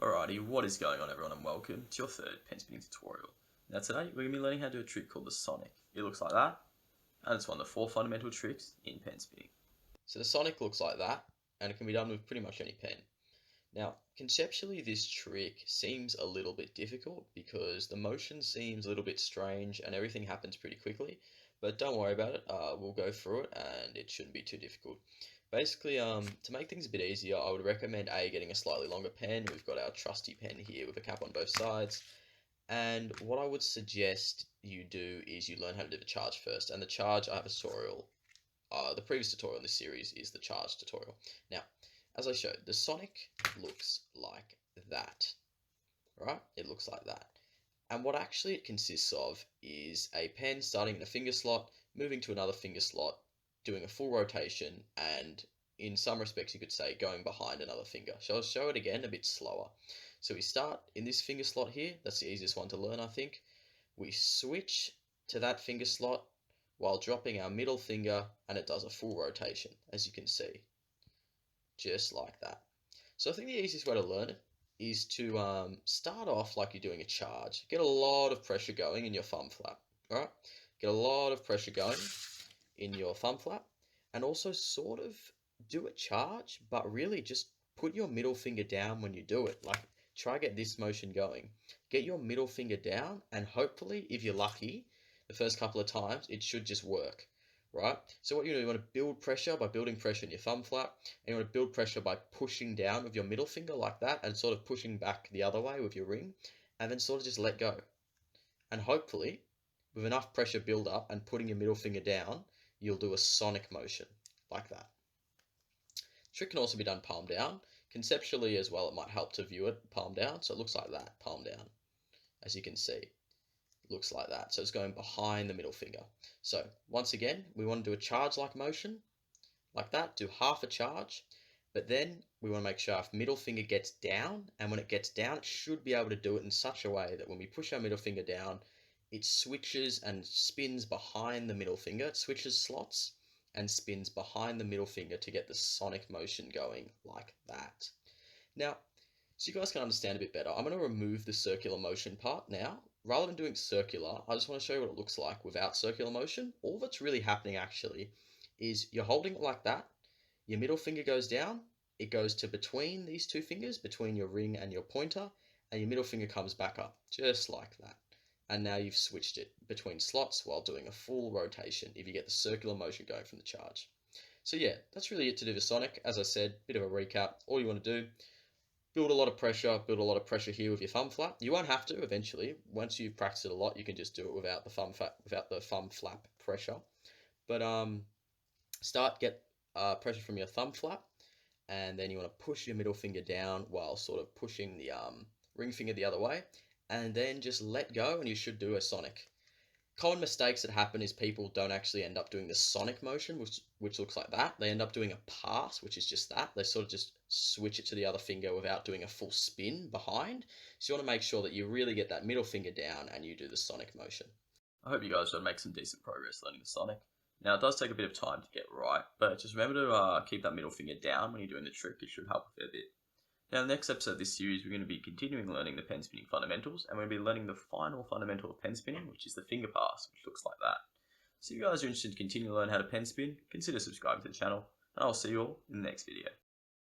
Alrighty, what is going on everyone and welcome to your third pen spinning tutorial. Now today we're going to be learning how to do a trick called the Sonic. It looks like that, and it's one of the 4 fundamental tricks in pen spinning. So the Sonic looks like that, and it can be done with pretty much any pen. Now, conceptually this trick seems a little bit difficult because the motion seems a little bit strange and everything happens pretty quickly, but don't worry about it, we'll go through it and it shouldn't be too difficult. Basically, to make things a bit easier, I would recommend getting a slightly longer pen. We've got our trusty pen here with a cap on both sides. And what I would suggest you do is you learn how to do the charge first. And the charge, I have a tutorial. The previous tutorial in this series is the charge tutorial. Now, as I showed, the Sonic looks like that, right? It looks like that. And what actually it consists of is a pen starting in a finger slot, moving to another finger slot, doing a full rotation, and in some respects you could say going behind another finger. So I'll show it again a bit slower. So we start in this finger slot here. That's the easiest one to learn, I think. We switch to that finger slot while dropping our middle finger, and it does a full rotation, as you can see, just like that. So I think the easiest way to learn it is to start off like you're doing a charge. Get a lot of pressure going in your thumb flap, all right? Get a lot of pressure going in your thumb flap, and also sort of do a charge, but really just put your middle finger down when you do it. Like, try get this motion going. Get your middle finger down, and hopefully, if you're lucky, the first couple of times, it should just work, right? So what you do, you want to build pressure by building pressure in your thumb flap, and you want to build pressure by pushing down with your middle finger like that, and sort of pushing back the other way with your ring, and then sort of just let go. And hopefully, with enough pressure build up and putting your middle finger down, you'll do a sonic motion like that. Trick can also be done palm down. Conceptually as well, it might help to view it palm down. So it looks like that, palm down. As you can see, it looks like that. So it's going behind the middle finger. So once again, we want to do a charge-like motion like that. Do half a charge, but then we want to make sure our middle finger gets down, and when it gets down, it should be able to do it in such a way that when we push our middle finger down, it switches and spins behind the middle finger. It switches slots and spins behind the middle finger to get the sonic motion going like that. Now, so you guys can understand a bit better, I'm going to remove the circular motion part now. Rather than doing circular, I just want to show you what it looks like without circular motion. All that's really happening actually is you're holding it like that, your middle finger goes down, it goes to between these two fingers, between your ring and your pointer, and your middle finger comes back up, just like that. And now you've switched it between slots while doing a full rotation if you get the circular motion going from the charge. So yeah, that's really it to do the Sonic. As I said, bit of a recap. All you want to do, build a lot of pressure here with your thumb flap. You won't have to eventually. Once you've practiced it a lot, you can just do it without the thumb flap pressure. But get pressure from your thumb flap, and then you want to push your middle finger down while sort of pushing the ring finger the other way, and then just let go, and you should do a sonic. Common mistakes that happen is people don't actually end up doing the sonic motion, which looks like that. They end up doing a pass, which is just that. They sort of just switch it to the other finger without doing a full spin behind. So you want to make sure that you really get that middle finger down and you do the sonic motion. I hope you guys will make some decent progress learning the Sonic. Now, it does take a bit of time to get right, but just remember to keep that middle finger down when you're doing the trick. It should help a fair bit. Now, in the next episode of this series, we're going to be continuing learning the pen spinning fundamentals, and we're going to be learning the final fundamental of pen spinning, which is the finger pass, which looks like that. So if you guys are interested to continue to learn how to pen spin, consider subscribing to the channel, and I'll see you all in the next video.